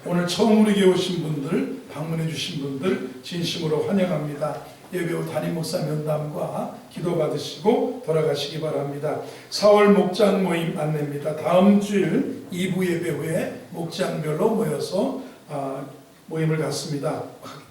오늘 처음으로 이렇게 오신 분들, 방문해 주신 분들 진심으로 환영합니다. 예배 후 담임 목사 면담과 기도 받으시고 돌아가시기 바랍니다. 4월 목장 모임 안내입니다. 다음 주일 2부 예배 후에 목장별로 모여서 모임을 갖습니다.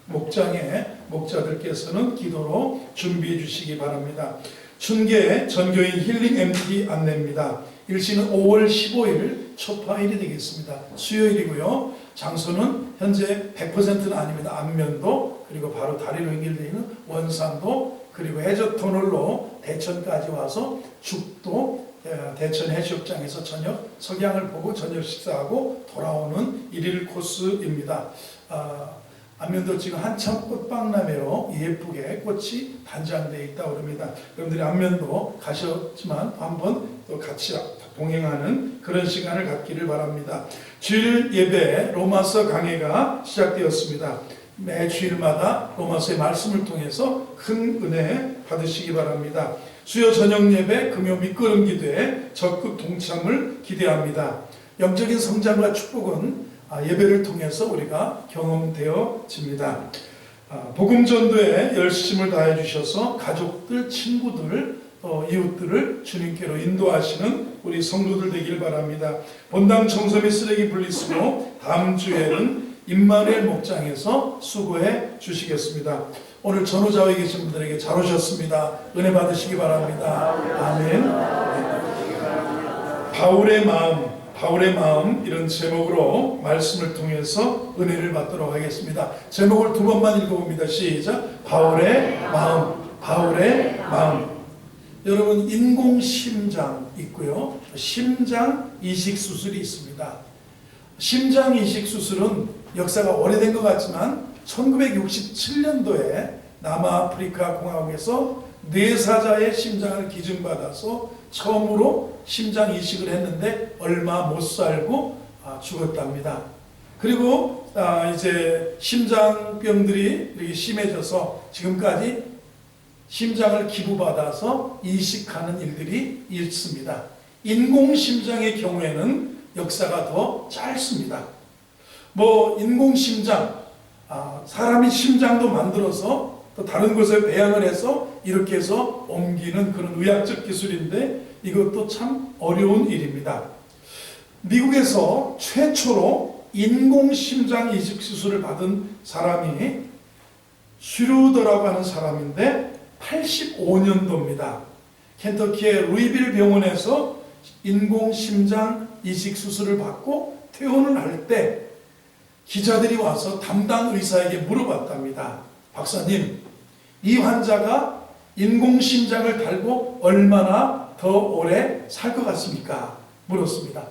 목장의 목자들께서는 기도로 준비해 주시기 바랍니다. 춘계 전교인 힐링 MT 안내입니다. 일시는 5월 15일 초파일이 되겠습니다. 수요일이고요. 장소는 현재 100%는 아닙니다. 안면도, 그리고 바로 다리로 연결되어 있는 원산도, 그리고 해저터널로 대천까지 와서 죽도 대천 해수욕장에서 저녁 석양을 보고 저녁 식사하고 돌아오는 일일 코스입니다. 안면도 지금 한참 꽃박람회로 예쁘게 꽃이 단장되어 있다고 합니다. 여러분들이 안면도 가셨지만 한번 또 같이 동행하는 그런 시간을 갖기를 바랍니다. 주일 예배 로마서 강해가 시작되었습니다. 매 주일마다 로마서의 말씀을 통해서 큰 은혜 받으시기 바랍니다. 수요 저녁 예배 금요 밑거름 기도에 적극 동참을 기대합니다. 영적인 성장과 축복은 예배를 통해서 우리가 경험되어집니다. 복음 전도에 열심을 다해 주셔서 가족들, 친구들, 이웃들을 주님께로 인도하시는 우리 성도들 되길 바랍니다. 본당 청소 및 쓰레기 분리수거 다음 주에는 임마누엘 목장에서 수고해 주시겠습니다. 오늘 전후좌우에 계신 분들에게 잘 오셨습니다. 은혜 받으시기 바랍니다. 아멘. 바울의 마음 이런 제목으로 말씀을 통해서 은혜를 받도록 하겠습니다. 제목을 두 번만 읽어봅니다. 시작. 바울의 마음. 여러분, 인공심장 있고요, 심장 이식 수술이 있습니다. 심장 이식 수술은 역사가 오래된 것 같지만 1967년도에 남아프리카 공화국에서 뇌사자의 심장을 기증받아서 처음으로 심장 이식을 했는데 얼마 못 살고 죽었답니다. 그리고 이제 심장병들이 이렇게 심해져서 지금까지 심장을 기부받아서 이식하는 일들이 있습니다. 인공심장의 경우에는 역사가 더 짧습니다. 인공심장, 사람이 심장도 만들어서 또 다른 곳에 배양을 해서 이렇게 해서 옮기는 그런 의학적 기술인데 이것도 참 어려운 일입니다. 미국에서 최초로 인공심장 이식 수술을 받은 사람이 슈루더라고 하는 사람인데 85년도입니다. 켄터키의 루이빌 병원에서 인공심장 이식 수술을 받고 퇴원을 할 때 기자들이 와서 담당 의사에게 물어봤답니다. 박사님, 이 환자가 인공심장을 달고 얼마나 더 오래 살 것 같습니까? 물었습니다.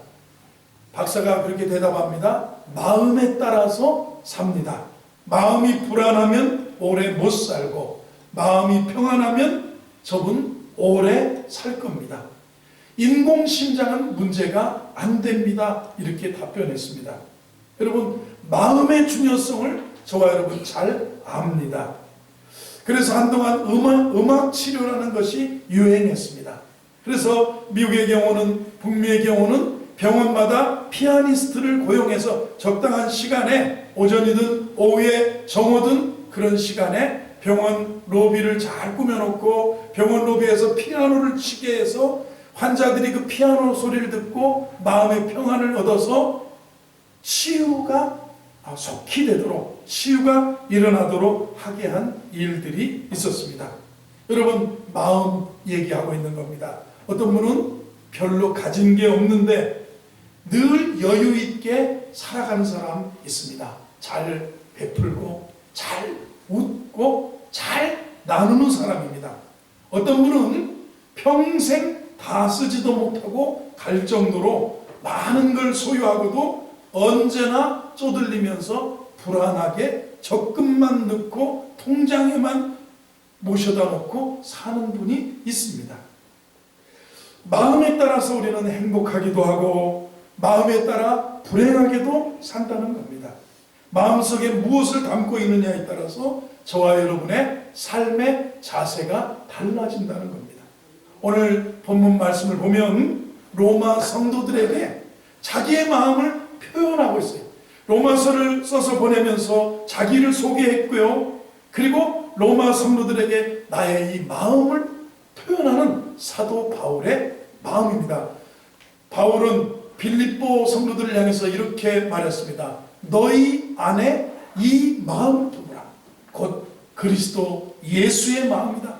박사가 그렇게 대답합니다. 마음에 따라서 삽니다. 마음이 불안하면 오래 못 살고 마음이 평안하면 저분 오래 살 겁니다. 인공심장은 문제가 안 됩니다. 이렇게 답변했습니다. 여러분, 마음의 중요성을 저와 여러분 잘 압니다. 그래서 한동안 음악 치료라는 것이 유행했습니다. 그래서 미국의 경우는, 북미의 경우는 병원마다 피아니스트를 고용해서 적당한 시간에, 오전이든 오후에 정오든 그런 시간에 병원 로비를 잘 꾸며놓고 병원 로비에서 피아노를 치게 해서 환자들이 그 피아노 소리를 듣고 마음의 평안을 얻어서 치유가 속히 되도록, 치유가 일어나도록 하게 한 일들이 있었습니다. 여러분, 마음 얘기하고 있는 겁니다. 어떤 분은 별로 가진 게 없는데 늘 여유 있게 살아가는 사람 있습니다. 잘 베풀고 잘 웃고 잘 나누는 사람입니다. 어떤 분은 평생 다 쓰지도 못하고 갈 정도로 많은 걸 소유하고도 언제나 쪼들리면서 불안하게 적금만 넣고 통장에만 모셔다 놓고 사는 분이 있습니다. 마음에 따라서 우리는 행복하기도 하고 마음에 따라 불행하게도 산다는 겁니다. 마음속에 무엇을 담고 있느냐에 따라서 저와 여러분의 삶의 자세가 달라진다는 겁니다. 오늘 본문 말씀을 보면 로마 성도들에게 자기의 마음을 표현하고 있어요. 로마서를 써서 보내면서 자기를 소개했고요. 그리고 로마 성도들에게 나의 이 마음을 표현하는 사도 바울의 마음입니다. 바울은 빌립보 성도들을 향해서 이렇게 말했습니다. 너희 안에 이 마음을 품으라. 곧 그리스도 예수의 마음이다.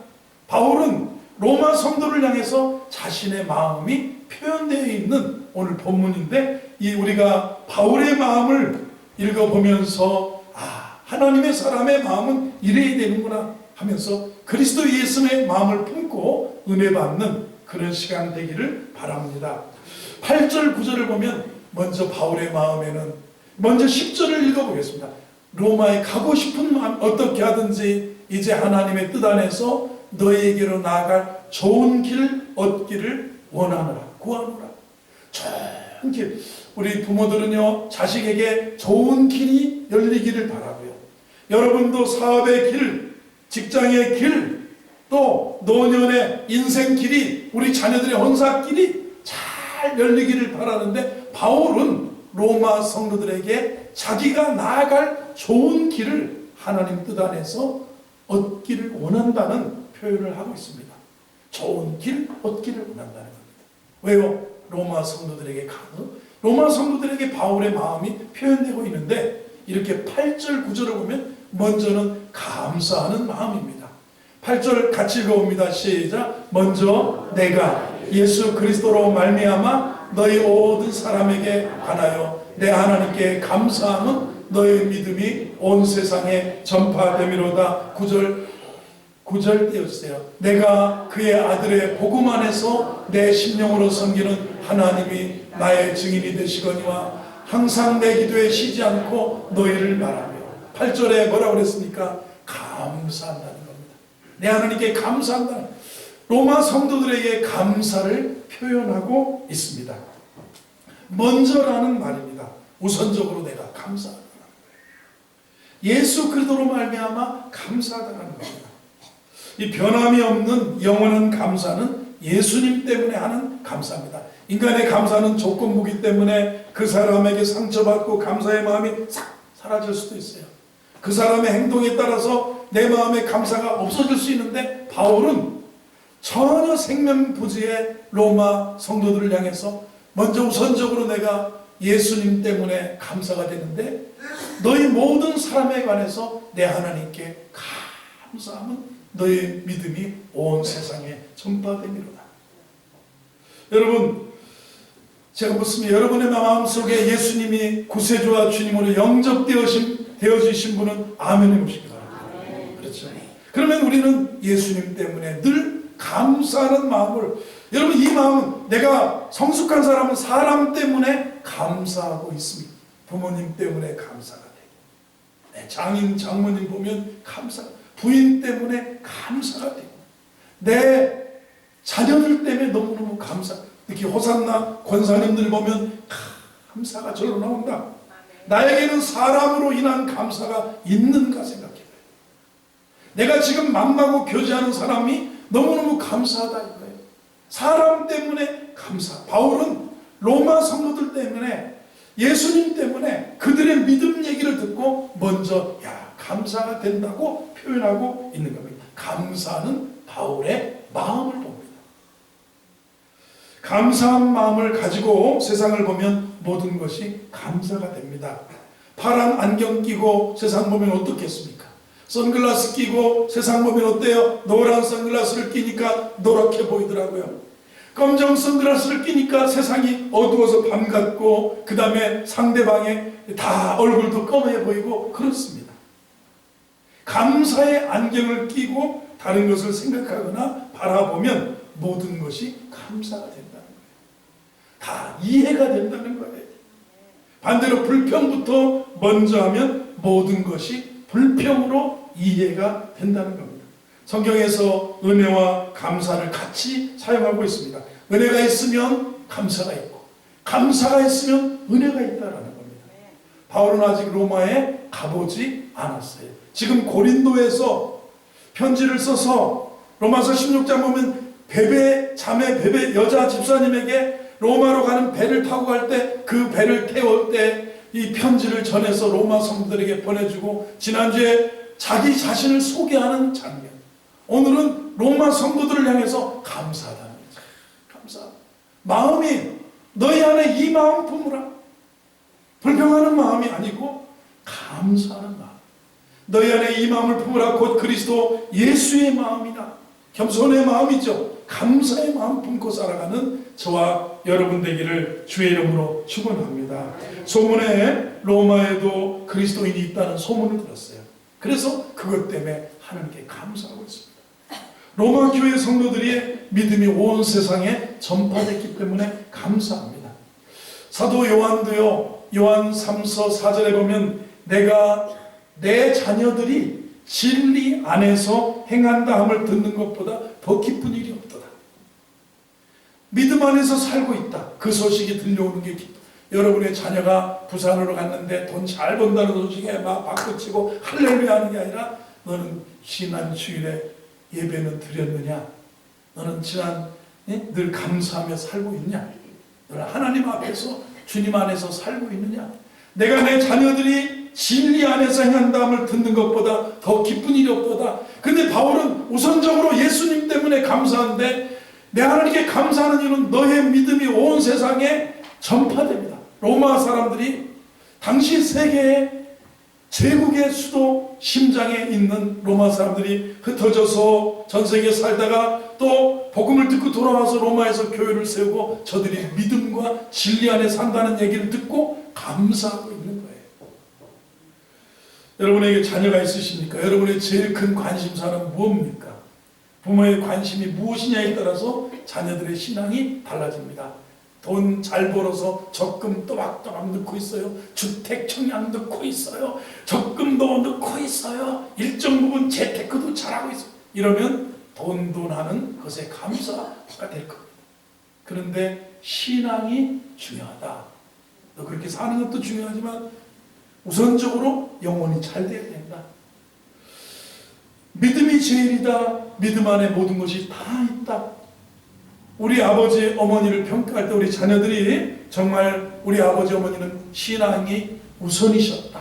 바울은 로마 성도를 향해서 자신의 마음이 표현되어 있는 오늘 본문인데, 이 우리가 바울의 마음을 읽어보면서 하나님의 사람의 마음은 이래야 되는구나 하면서 그리스도 예수의 마음을 품고 은혜 받는 그런 시간 되기를 바랍니다. 8절 9절을 보면 먼저 바울의 마음에는 먼저 10절을 읽어보겠습니다. 로마에 가고 싶은 마음 어떻게 하든지 이제 하나님의 뜻 안에서 너희에게로 나아갈 좋은 길 얻기를 원하노라, 구하노라. 좋은 길. 우리 부모들은요, 자식에게 좋은 길이 열리기를 바라고요. 여러분도 사업의 길, 직장의 길, 또 노년의 인생 길이, 우리 자녀들의 혼사길이 잘 열리기를 바라는데, 바울은 로마 성도들에게 자기가 나아갈 좋은 길을 하나님 뜻 안에서 얻기를 원한다는 표현을 하고 있습니다. 좋은 길 얻기를 원한다는 겁니다. 왜요? 로마 성도들에게 바울의 마음이 표현되고 있는데, 이렇게 8절 9절을 보면 먼저는 감사하는 마음입니다. 8절 같이 읽어봅니다. 시작. 먼저 내가 예수 그리스도로 말미암아 너희 모든 사람에게 관하여 내 하나님께 감사함은 너희 믿음이 온 세상에 전파됨이로다. 9절 띄워주세요. 내가 그의 아들의 복음 안에서 내 심령으로 섬기는 하나님이 나의 증인이 되시거니와 항상 내 기도에 쉬지 않고 너희를 말하며. 8절에 뭐라고 그랬습니까? 감사한다는 겁니다. 내 하나님께 감사한다는, 로마 성도들에게 감사를 표현하고 있습니다. 먼저라는 말입니다. 우선적으로 내가 감사하다는 거예요. 예수 그리스도로 말미암아 감사하다는 겁니다. 이 변함이 없는 영원한 감사는 예수님 때문에 하는 감사입니다. 인간의 감사는 조건부기 때문에 그 사람에게 상처받고 감사의 마음이 싹 사라질 수도 있어요. 그 사람의 행동에 따라서 내 마음의 감사가 없어질 수 있는데, 바울은 전혀 생명부지의 로마 성도들을 향해서 먼저 우선적으로 내가 예수님 때문에 감사가 되는데, 너희 모든 사람에 관해서 내 하나님께 감사함은 너희 믿음이 온 세상에 전파되미로다. 여러분, 제가 묻습니다. 여러분의 마음속에 예수님이 구세주와 주님으로 영접되어지신 분은 아멘 해보시기 바랍니다. 그렇죠. 그러면 우리는 예수님 때문에 늘 감사하는 마음을, 여러분 이 마음은, 내가 성숙한 사람은 사람 때문에 감사하고 있습니다. 부모님 때문에 감사가 되고, 장인 장모님 보면 감사, 부인 때문에 감사가 되고, 내 자녀들 때문에 너무너무 감사. 특히 호산나 권사님들 보면 감사가 절로 나온다. 나에게는 사람으로 인한 감사가 있는가 생각해봐요. 내가 지금 만나고 교제하는 사람이 너무너무 감사하다 이거예요. 사람 때문에 감사. 바울은 로마 성도들 때문에, 예수님 때문에 그들의 믿음 얘기를 듣고 먼저 감사가 된다고 표현하고 있는 겁니다. 감사는 바울의 마음을 봅니다. 감사한 마음을 가지고 세상을 보면 모든 것이 감사가 됩니다. 파란 안경 끼고 세상 보면 어떻겠습니까? 선글라스 끼고 세상 보면 어때요? 노란 선글라스를 끼니까 노랗게 보이더라고요. 검정 선글라스를 끼니까 세상이 어두워서 밤 같고, 그 다음에 상대방의 다 얼굴도 검해 보이고 그렇습니다. 감사의 안경을 끼고 다른 것을 생각하거나 바라보면 모든 것이 감사가 된다는 거예요. 다 이해가 된다는 거예요. 반대로 불평부터 먼저 하면 모든 것이 불평으로 이해가 된다는 겁니다. 성경에서 은혜와 감사를 같이 사용하고 있습니다. 은혜가 있으면 감사가 있고, 감사가 있으면 은혜가 있다라는 겁니다. 바울은 아직 로마에 가보지 않았어요. 지금 고린도에서 편지를 써서 로마서 16장 보면 자매 베베 여자 집사님에게 로마로 가는 배를 타고 갈 때, 그 배를 태울 때 이 편지를 전해서 로마 성도들에게 보내주고 지난주에 자기 자신을 소개하는 장면, 오늘은 로마 성도들을 향해서 감사하다는 거죠. 감사. 마음이 너희 안에 이 마음 품으라. 불평하는 마음이 아니고 감사하는 마음. 너희 안에 이 마음을 품으라. 곧 그리스도 예수의 마음이나 겸손의 마음이죠. 감사의 마음 품고 살아가는 저와 여러분 되기를 주의 이름으로 축원합니다. 소문에 로마에도 그리스도인이 있다는 소문을 들었어요. 그래서 그것 때문에 하나님께 감사하고 있습니다. 로마 교회 성도들의 믿음이 온 세상에 전파됐기 때문에 감사합니다. 사도 요한도요, 요한 3서 4절에 보면 내가 내 자녀들이 진리 안에서 행한다 함을 듣는 것보다 더 기쁜 일이 없도다. 믿음 안에서 살고 있다. 그 소식이 들려오는 게 기뻐. 여러분의 자녀가 부산으로 갔는데 돈 잘 번다는 소식에 막 박수치고 할렐루야 하는 게 아니라 너는 지난 주일에 예배는 드렸느냐? 너는 늘 감사하며 살고 있냐? 너는 하나님 앞에서 주님 안에서 살고 있느냐? 내가 내 자녀들이 진리 안에서 행한다함을 듣는 것보다 더 기쁜 일이 없도다. 근데 바울은 우선적으로 예수님 때문에 감사한데 내 하나님께 감사하는 이유는 너의 믿음이 온 세상에 전파됩니다. 로마 사람들이 당시 세계의 제국의 수도 심장에 있는 로마 사람들이 흩어져서 전 세계에 살다가 또 복음을 듣고 돌아와서 로마에서 교회를 세우고 저들이 믿음과 진리 안에 산다는 얘기를 듣고 감사하고 있는 거예요. 여러분에게 자녀가 있으십니까? 여러분의 제일 큰 관심사는 무엇입니까? 부모의 관심이 무엇이냐에 따라서 자녀들의 신앙이 달라집니다. 돈 잘 벌어서 적금 또박또박 넣고 있어요. 주택 청약 넣고 있어요. 적금도 넣고 있어요. 일정 부분 재테크도 잘하고 있어요. 이러면 돈 하는 것에 감사가 될 겁니다. 그런데 신앙이 중요하다. 너 그렇게 사는 것도 중요하지만 우선적으로 영혼이 잘 돼야 된다. 믿음이 제일이다. 믿음 안에 모든 것이 다 있다. 우리 아버지 어머니를 평가할 때 우리 자녀들이 정말 우리 아버지 어머니는 신앙이 우선이셨다.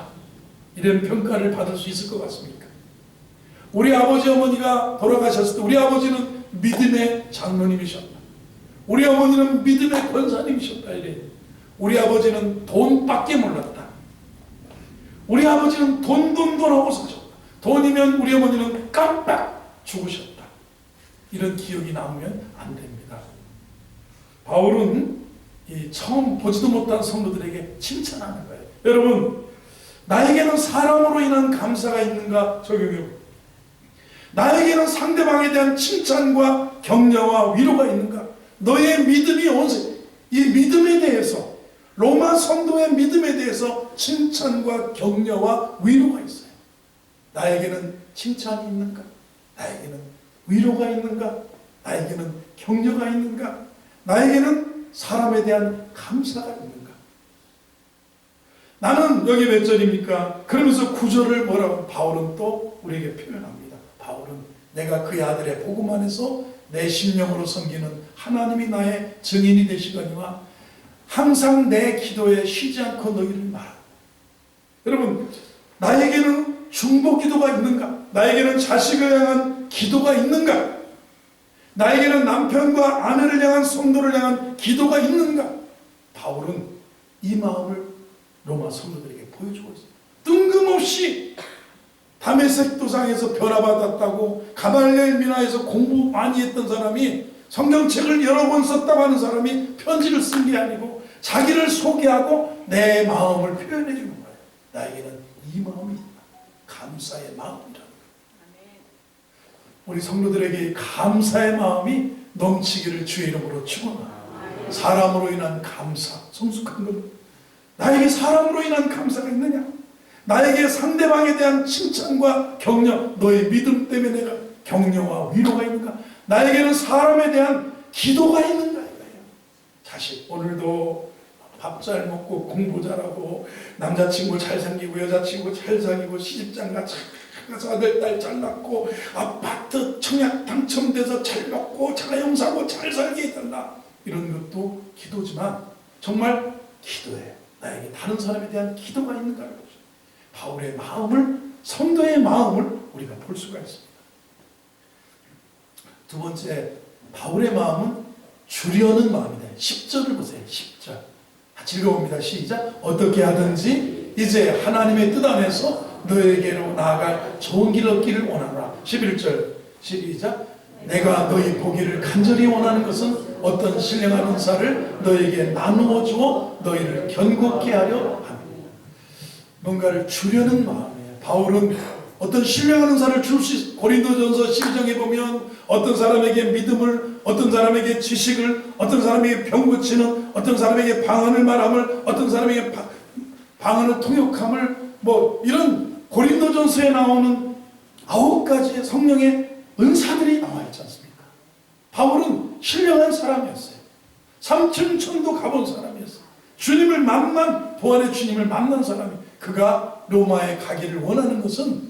이런 평가를 받을 수 있을 것 같습니까? 우리 아버지 어머니가 돌아가셨을 때 우리 아버지는 믿음의 장로님이셨다. 우리 어머니는 믿음의 권사님이셨다. 이래. 우리 아버지는 돈밖에 몰랐다. 우리 아버지는 돈 하고 사셨다. 돈이면 우리 어머니는 깜빡 죽으셨다. 이런 기억이 남으면 안 됩니다. 바울은 처음 보지도 못한 성도들에게 칭찬하는 거예요. 여러분, 나에게는 사람으로 인한 감사가 있는가 적용해요. 나에게는 상대방에 대한 칭찬과 격려와 위로가 있는가? 너의 믿음이 이 믿음에 대해서, 로마 성도의 믿음에 대해서 칭찬과 격려와 위로가 있어요. 나에게는 칭찬이 있는가? 나에게는 위로가 있는가? 나에게는 격려가 있는가? 나에게는 사람에 대한 감사가 있는가? 나는 여기 몇 절입니까? 그러면서 9절을 뭐라고 바울은 또 우리에게 표현합니다. 바울은 내가 그의 아들의 복음 안에서 내 심령으로 섬기는 하나님이 나의 증인이 되시거니와 항상 내 기도에 쉬지 않고 너희를 말하라. 여러분, 나에게는 중보 기도가 있는가? 나에게는 자식을 향한 기도가 있는가? 나에게는 남편과 아내를 향한 성도를 향한 기도가 있는가? 바울은 이 마음을 로마 성도들에게 보여주고 있어요. 뜬금없이 다메섹 도상에서 변화받았다고 가말리엘 미나에서 공부 많이 했던 사람이 성경책을 여러 번 썼다고 하는 사람이 편지를 쓴 게 아니고 자기를 소개하고 내 마음을 표현해 주는 거예요. 나에게는 이 마음이 있다. 감사의 마음이라는 거예요. 우리 성도들에게 감사의 마음이 넘치기를 주의 이름으로 축원합니다. 사람으로 인한 감사, 성숙한 것. 나에게 사람으로 인한 감사가 있느냐? 나에게 상대방에 대한 칭찬과 격려, 너의 믿음 때문에 내가 격려와 위로가 있는가? 나에게는 사람에 대한 기도가 있는가? 이거예요. 자식, 오늘도 밥 잘 먹고 공부 잘하고 남자친구 잘 생기고 여자친구 잘 사귀고 시집장가 잘 가서 아들 딸 잘 낳고 아파트 청약 당첨돼서 잘 먹고 자가용 사고 잘 살게 해달라. 이런 것도 기도지만 정말 기도예요. 나에게 다른 사람에 대한 기도가 있는가를 보죠. 바울의 마음을, 성도의 마음을 우리가 볼 수가 있습니다. 두 번째, 바울의 마음은 주려는 마음이다. 10절을 보세요. 10절. 즐거웁니다. 시작. 어떻게 하든지 이제 하나님의 뜻 안에서 너에게로 나아갈 좋은 길 얻기를 원하노라. 11절 시작. 내가 너희 보기를 간절히 원하는 것은 어떤 신령한 은사를 너에게 나누어 주어 너희를 견고케 하려 합니다. 뭔가를 주려는 마음이에요. 바울은 어떤 신령한 은사를 줄 수 있어요. 고린도전서 12장에 보면 어떤 사람에게 믿음을, 어떤 사람에게 지식을, 어떤 사람에게 병 고치는, 어떤 사람에게 방언을 말함을, 어떤 사람에게 방언을 통역함을, 뭐 이런 고린도전서에 나오는 9가지의 성령의 은사들이 나와 있지 않습니까? 바울은 신령한 사람이었어요. 삼층천도 가본 사람이었어요. 주님을 부활의 주님을 만난 사람이, 그가 로마에 가기를 원하는 것은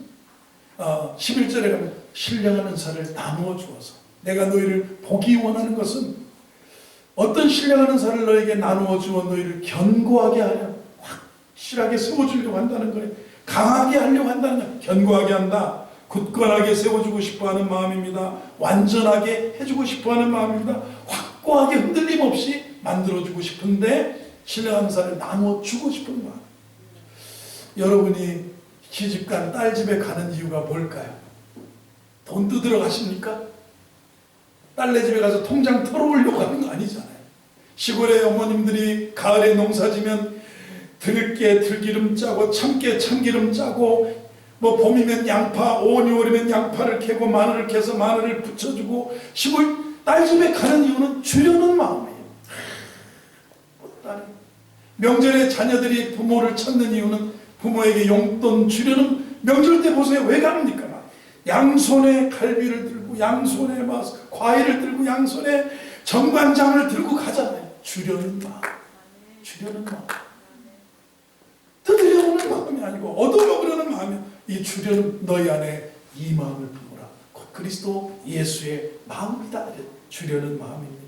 11절에 가면 신령한 은사를 나누어 주어서, 내가 너희를 보기 원하는 것은 어떤 신령한 은사를 너에게 나누어 주어 너희를 견고하게 하려, 확실하게 세워주려고 한다는 거예요. 강하게 하려고 한다는 거예요. 견고하게 한다. 굳건하게 세워주고 싶어하는 마음입니다. 완전하게 해주고 싶어하는 마음입니다. 확고하게 흔들림 없이 만들어주고 싶은데 신령한 은사를 나누어 주고 싶은 마음. 여러분이 시집간 딸 집에 가는 이유가 뭘까요? 돈 뜯으러 가십니까? 딸네 집에 가서 통장 털어오려고 하는 거 아니잖아요. 시골의 어머님들이 가을에 농사지면 들깨 들기름 짜고 참깨 참기름 짜고, 뭐 봄이면 양파, 5월 6월이면 양파를 캐고 마늘을 캐서 마늘을 부쳐주고, 시골 딸 집에 가는 이유는 주려는 마음이에요. 명절에 자녀들이 부모를 찾는 이유는 부모에게 용돈 주려는, 명절 때 보세요. 왜 갑니까? 양손에 갈비를 들고, 양손에 과일을 들고, 양손에 정관장을 들고 가잖아요. 주려는 마음. 주려는 마음. 뜯으려는 마음이 아니고 얻어먹으려는 마음이, 이 주려는 너희 안에 이 마음을 품으라. 곧 그리스도 예수의 마음이다. 주려는 마음입니다.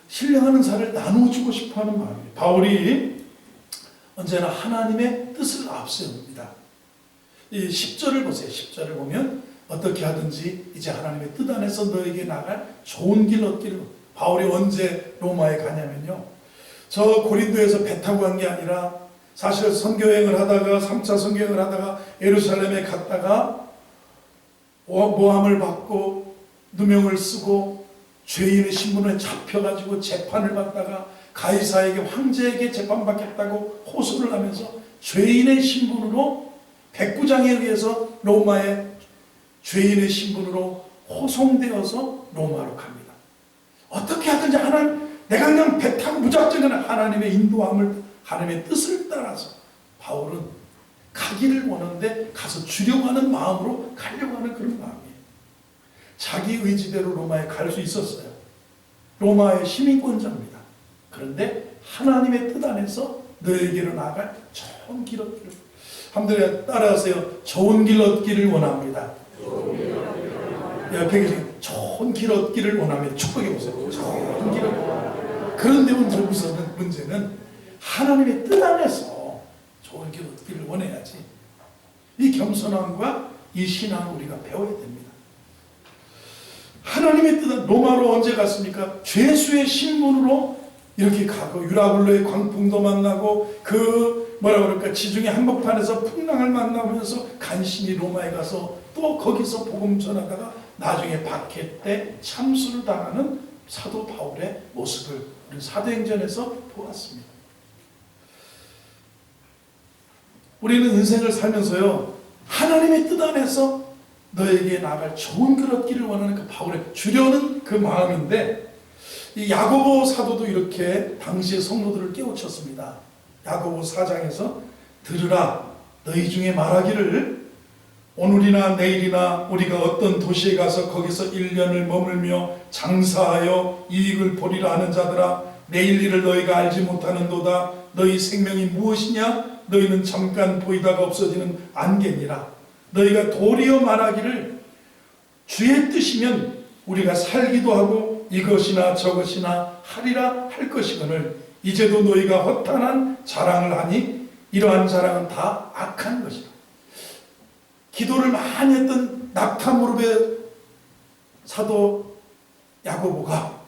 신령한 은사를 나누어주고 싶어하는 마음이에요. 바울이 언제나 하나님의 뜻을 앞세웁니다. 이 10절을 보세요. 10절을 보면 어떻게 하든지 이제 하나님의 뜻 안에서 너에게 나갈 좋은 길 얻기를. 바울이 언제 로마에 가냐면요, 저 고린도에서 배 타고 간 게 아니라 사실 선교여행을 하다가 3차 선교여행을 하다가 예루살렘에 갔다가 모함을 받고 누명을 쓰고 죄인의 신분에 잡혀가지고 재판을 받다가 가이사에게, 황제에게 재판받겠다고 호소를 하면서 죄인의 신분으로, 백부장에 의해서 로마의 죄인의 신분으로 호송되어서 로마로 갑니다. 어떻게 하든지 하나님, 내가 그냥 배 타고 무작정 하나님의 인도함을, 하나님의 뜻을 따라서 바울은 가기를 원하는데 가서 주려고 하는 마음으로 가려고 하는 그런 마음이에요. 자기 의지대로 로마에 갈 수 있었어요. 로마의 시민권자입니다. 그런데 하나님의 뜻 안에서 너에게로 나아갈 좋은 길 얻기를. 한번 따라하세요. 좋은 길 얻기를 원합니다. 옆에 계신 좋은 길 얻기를 원합니다. 축복해 보세요. 좋은 길 얻기를 원합니다. 그런데 문제는 하나님의 뜻 안에서 좋은 길 얻기를 원해야지. 이 겸손함과 이 신앙을 우리가 배워야 됩니다. 하나님의 뜻은, 로마로 언제 갔습니까? 죄수의 신분으로 이렇게 가고, 유라굴로의 광풍도 만나고, 지중해 한복판에서 풍랑을 만나면서 간신히 로마에 가서 또 거기서 복음 전하다가 나중에 박해 때 참수를 당하는 사도 바울의 모습을 우리 사도행전에서 보았습니다. 우리는 인생을 살면서요, 하나님의 뜻 안에서 너에게 나아갈 좋은 길 얻기를 원하는 그 바울의 주려는 그 마음인데, 이 야고보 사도도 이렇게 당시의 성도들을 깨우쳤습니다. 야고보 4장에서 들으라, 너희 중에 말하기를 오늘이나 내일이나 우리가 어떤 도시에 가서 거기서 1년을 머물며 장사하여 이익을 보리라 하는 자들아, 내일 일을 너희가 알지 못하는도다. 너희 생명이 무엇이냐? 너희는 잠깐 보이다가 없어지는 안개니라. 너희가 도리어 말하기를 주의 뜻이면 우리가 살기도 하고 이것이나 저것이나 하리라 할 것이거늘 이제도 너희가 허탄한 자랑을 하니 이러한 자랑은 다 악한 것이라. 기도를 많이 했던 낙타무릎의 사도 야고보가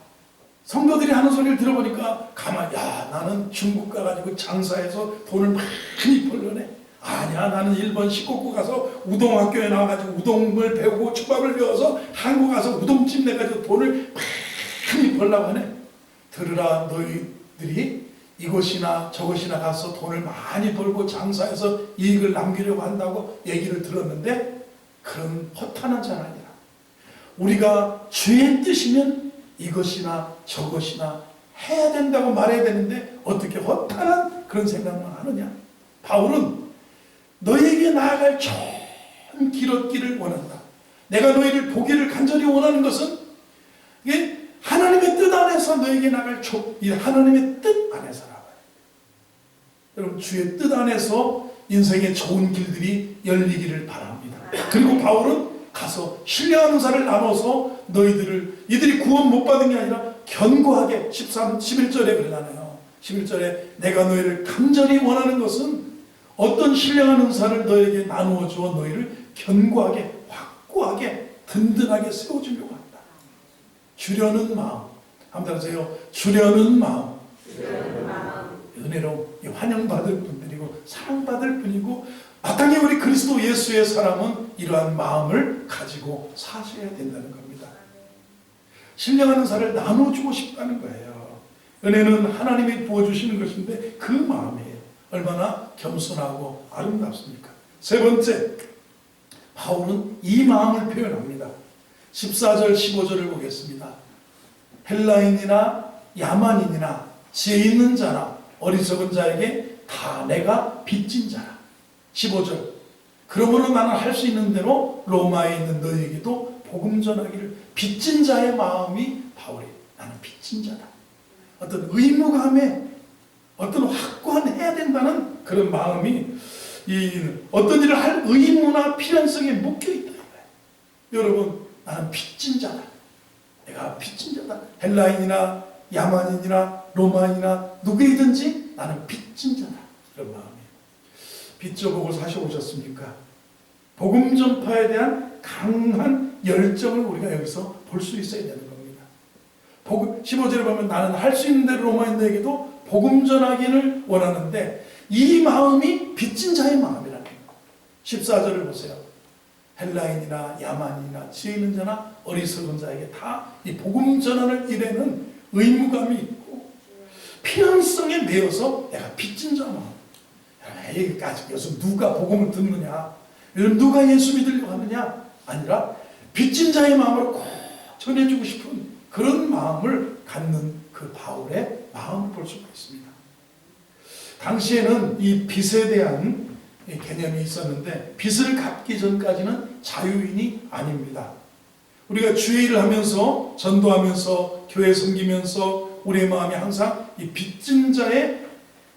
성도들이 하는 소리를 들어보니까 야, 나는 중국 가가지고 장사해서 돈을 많이 벌려네. 아니야, 나는 일본 시코쿠 가서 우동학교에 나와가지고 우동을 배우고 초밥을 배워서 한국 가서 우동집 내가지고 돈을 많이 벌려고 하네. 들으라, 너희들이 이것이나 저것이나 가서 돈을 많이 벌고 장사해서 이익을 남기려고 한다고 얘기를 들었는데 그런 허탄한 자랑이라. 우리가 주의 뜻이면 이것이나 저것이나 해야 된다고 말해야 되는데 어떻게 허탄한 그런 생각만 하느냐. 바울은 너희에게 나아갈 좋은 길 얻기를 원한다. 내가 너희를 보기를 간절히 원하는 것은 이게 하나님의 뜻 안에서 너에게 나갈 이 하나님의 뜻 안에서 나가요. 여러분, 주의 뜻 안에서 인생의 좋은 길들이 열리기를 바랍니다. 그리고 바울은 가서 신뢰하는 자를 나눠서 이들이 구원 못 받은 게 아니라 견고하게 11절에 그러잖아요. 11절에 내가 너희를 간절히 원하는 것은 어떤 신뢰하는 자를 너에게 나누어 주어 너희를 견고하게 확고하게 든든하게 세워주려고 한다. 주려는 마음. 한번 하세요. 주려는 마음. 은혜로 환영받을 분들이고 사랑받을 분이고 마땅히 우리 그리스도 예수의 사람은 이러한 마음을 가지고 사셔야 된다는 겁니다. 신령하는 사를 나눠주고 싶다는 거예요. 은혜는 하나님이 부어주시는 것인데 그 마음이에요. 얼마나 겸손하고 아름답습니까? 세 번째, 바울은 이 마음을 표현합니다. 14절 15절을 보겠습니다. 헬라인이나 야만인이나 지혜 있는 자나 어리석은 자에게 다 내가 빚진 자라. 15절, 그러므로 나는 할 수 있는 대로 로마에 있는 너희에게도 복음 전하기를. 빚진 자의 마음이 바울이 나는 빚진 자다. 어떤 의무감에 어떤 확고한 해야 된다는 그런 마음이 어떤 일을 할 의무나 필연성에 묶여 있다. 여러분, 나는 빚진 자다. 내가 빚진 자다. 헬라인이나 야만인이나 로마인이나 누구이든지 나는 빚진 자다. 그런 마음이에요. 빚져복을 사셔오셨습니까? 복음 전파에 대한 강한 열정을 우리가 여기서 볼 수 있어야 되는 겁니다. 15절에 보면 나는 할 수 있는 대로 로마인들에게도 복음 전하기를 원하는데 이 마음이 빚진 자의 마음이라는 거예요. 14절을 보세요. 헬라인이나 야만인이나 지혜 있는 자나 어리석은 자에게 다 이 복음 전하는 일에는 의무감이 있고 필연성에 매여서 내가 빚진 자 마음. 여기까지 요즘 누가 복음을 듣느냐, 요즘 누가 예수 믿으려고 하느냐 아니라 빚진 자의 마음을 꼭 전해주고 싶은 그런 마음을 갖는 그 바울의 마음을 볼 수가 있습니다. 당시에는 이 빚에 대한 개념이 있었는데 빚을 갚기 전까지는 자유인이 아닙니다. 우리가 주의 일을 하면서 전도하면서 교회 섬기면서 우리의 마음이 항상 이 빚진 자의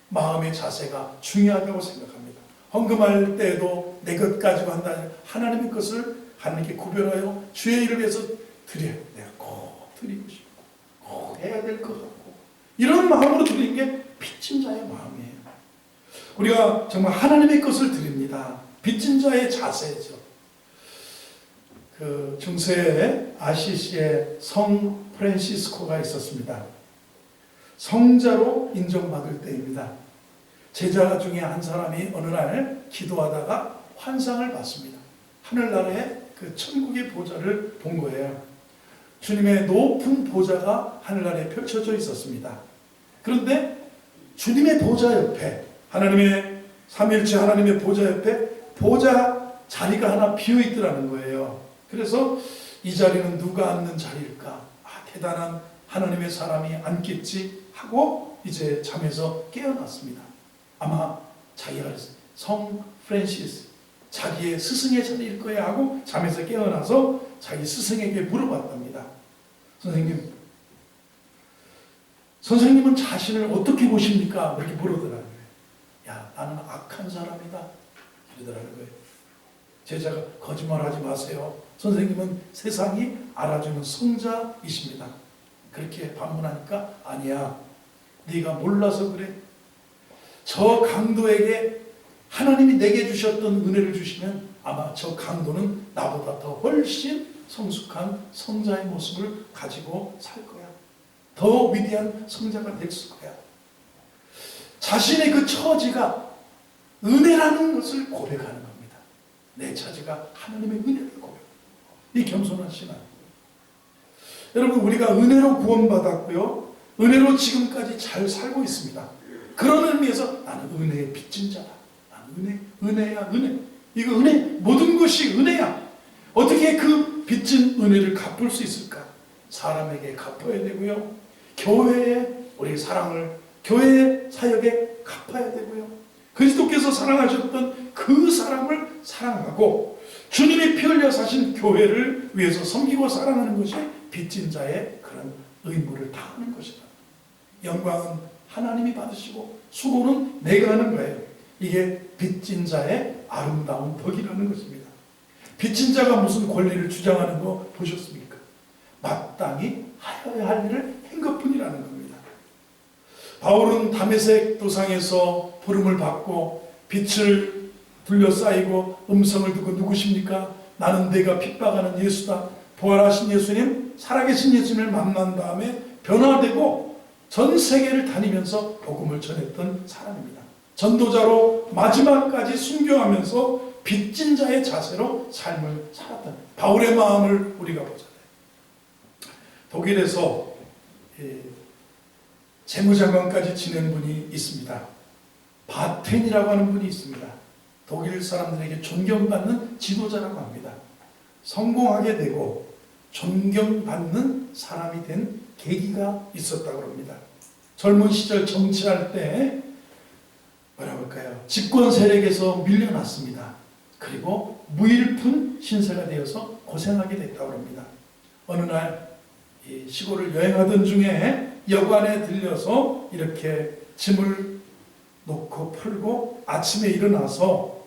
마음의 자세가 중요하다고 생각합니다. 헌금할 때에도 내 것 가지고 한다. 하나님의 것을 하나님께 구별하여 주의 일을 위해서 드려요. 내가 꼭 드리고 싶고 꼭 해야 될 것 같고 이런 마음으로 드리는 게 빚진 자의 마음이에요. 우리가 정말 하나님의 것을 드립니다. 빚진 자의 자세죠. 그 중세에 아시시에 성 프란시스코가 있었습니다. 성자로 인정받을 때입니다. 제자 중에 한 사람이 어느 날 기도하다가 환상을 봤습니다. 하늘나라의 그 천국의 보좌를 본 거예요. 주님의 높은 보좌가 하늘나라에 펼쳐져 있었습니다. 그런데 주님의 보좌 옆에 하나님의 삼위일체 하나님의 보좌 옆에 보좌 자리가 하나 비어 있더라는 거예요. 그래서 이 자리는 누가 앉는 자리일까? 대단한 하나님의 사람이 앉겠지 하고 이제 잠에서 깨어났습니다. 아마 자기가 성 프란시스 자기의 스승의 자리일 거야 하고 잠에서 깨어나서 자기 스승에게 물어봤답니다. 선생님은 자신을 어떻게 보십니까? 이렇게 물어더라고요. 야, 나는 악한 사람이다 이러더라는 거예요. 제자가 거짓말하지 마세요. 선생님은 세상이 알아주는 성자이십니다. 그렇게 반문하니까 아니야. 네가 몰라서 그래. 저 강도에게 하나님이 내게 주셨던 은혜를 주시면 아마 저 강도는 나보다 더 훨씬 성숙한 성자의 모습을 가지고 살 거야. 더 위대한 성자가 됐을 거야. 자신의 그 처지가 은혜라는 것을 고백하는 겁니다. 내 처지가 하나님의 은혜를 고백합니다. 이 겸손한 신앙. 여러분, 우리가 은혜로 구원받았고요, 은혜로 지금까지 잘 살고 있습니다. 그런 의미에서 나는 은혜의 빚진 자다. 나는 은혜야, 은혜. 이거 은혜, 모든 것이 은혜야. 어떻게 그 빚진 은혜를 갚을 수 있을까? 사람에게 갚아야 되고요, 교회에 우리의 사랑을, 교회의 사역에 갚아야 되고요, 그리스도께서 사랑하셨던 그 사람을 사랑하고 주님이 피 흘려 사신 교회를 위해서 섬기고 사랑하는 것이 빚진 자의 그런 의무를 다하는 것이다. 영광은 하나님이 받으시고 수고는 내가 하는 거예요. 이게 빚진 자의 아름다운 덕이라는 것입니다. 빚진 자가 무슨 권리를 주장하는 거 보셨습니까? 마땅히 하여야 할 일을 한 것뿐이라는 겁니다. 바울은 다메섹 도상에서 부름을 받고 빛을 둘러싸이고 음성을 듣고 누구십니까? 나는 내가 핍박하는 예수다. 부활하신 예수님, 살아계신 예수님을 만난 다음에 변화되고 전 세계를 다니면서 복음을 전했던 사람입니다. 전도자로 마지막까지 순교하면서 빚진 자의 자세로 삶을 살았던 바울의 마음을 우리가 보잖아요. 독일에서 재무장관까지 지낸 분이 있습니다. 바텐이라고 하는 분이 있습니다. 독일 사람들에게 존경받는 지도자라고 합니다. 성공하게 되고 존경받는 사람이 된 계기가 있었다고 합니다. 젊은 시절 정치할 때 뭐라고 할까요? 집권 세력에서 밀려났습니다. 그리고 무일푼 신세가 되어서 고생하게 됐다고 합니다. 어느 날 시골을 여행하던 중에 여관에 들려서 이렇게 짐을 놓고 풀고 아침에 일어나서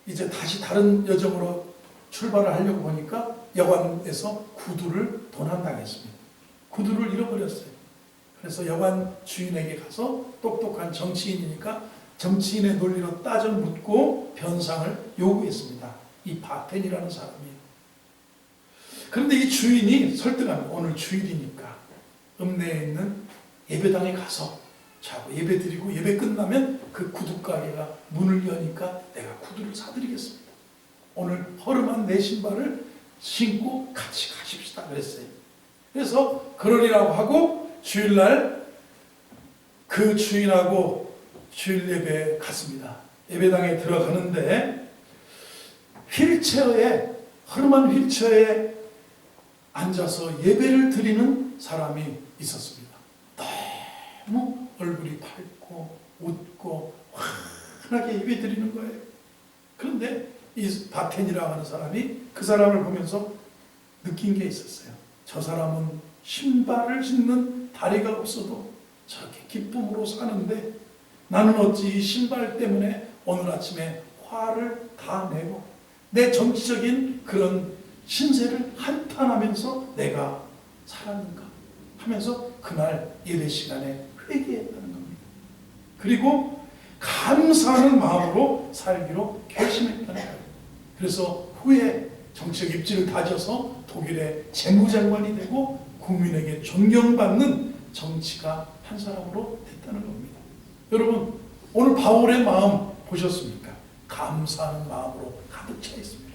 이제 다시 다른 여정으로 출발을 하려고 보니까 여관에서 구두를 도난당했습니다. 구두를 잃어버렸어요. 그래서 여관 주인에게 가서 똑똑한 정치인이니까 정치인의 논리로 따져 묻고 변상을 요구했습니다. 이 바텐이라는 사람이에요. 그런데 이 주인이 설득합니다. 오늘 주일이니까 읍내에 있는 예배당에 가서 자고 예배 드리고 예배 끝나면 그 구두가게가 문을 여니까 내가 구두를 사드리겠습니다. 오늘 허름한 내 신발을 신고 같이 가십시다 그랬어요. 그래서 그러리라고 하고 주일날 그 주인하고 주일 예배에 갔습니다. 예배당에 들어가는데 휠체어에, 허름한 휠체어에 앉아서 예배를 드리는 사람이 있었습니다. 너무 얼굴이 밝고 웃고 환하게 예배 드리는 거예요. 그런데 이 바텐이라고 하는 사람이 그 사람을 보면서 느낀 게 있었어요. 저 사람은 신발을 신는 다리가 없어도 저렇게 기쁨으로 사는데 나는 어찌 이 신발 때문에 오늘 아침에 화를 다 내고 내 정치적인 그런 신세를 한탄하면서 내가 살았는가 하면서 그날 예배 시간에 회개했다는 겁니다. 그리고 감사하는 마음으로 살기로 결심했다는 거예요. 그래서 후에 정치적 입지를 다져서 독일의 재무장관이 되고 국민에게 존경받는 정치가 한 사람으로 됐다는 겁니다. 여러분, 오늘 바울의 마음 보셨습니까? 감사하는 마음으로 가득 차 있습니다.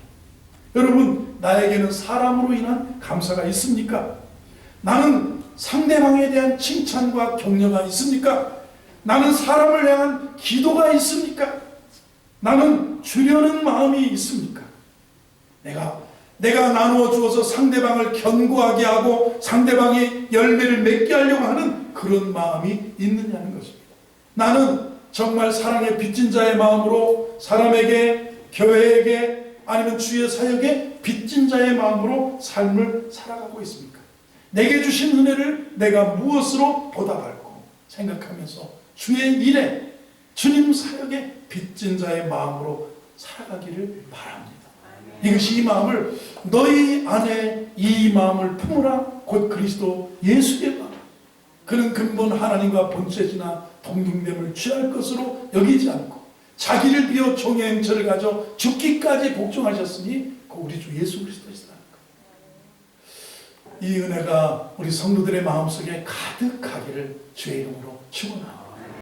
여러분, 나에게는 사람으로 인한 감사가 있습니까? 나는 상대방에 대한 칭찬과 격려가 있습니까? 나는 사람을 향한 기도가 있습니까? 나는 주려는 마음이 있습니까? 내가 나누어 주어서 상대방을 견고하게 하고 상대방의 열매를 맺게 하려고 하는 그런 마음이 있느냐는 것입니다. 나는 정말 사랑의 빚진 자의 마음으로 사람에게, 교회에게, 아니면 주의 사역에 빚진 자의 마음으로 삶을 살아가고 있습니까? 내게 주신 은혜를 내가 무엇으로 보답할까 생각하면서 주의 일에, 주님 사역에 빚진 자의 마음으로 살아가기를 바랍니다. 이것이 이 마음을, 너희 안에 이 마음을 품으라, 곧 그리스도 예수의 마음. 그는 근본 하나님과 본체지나 동등됨을 취할 것으로 여기지 않고 자기를 비워 종의 형체를 가져 죽기까지 복종하셨으니 그 우리 주 예수 그리스도이시라는 것. 이 은혜가 우리 성도들의 마음속에 가득하기를 주의 이름으로 축원합니다.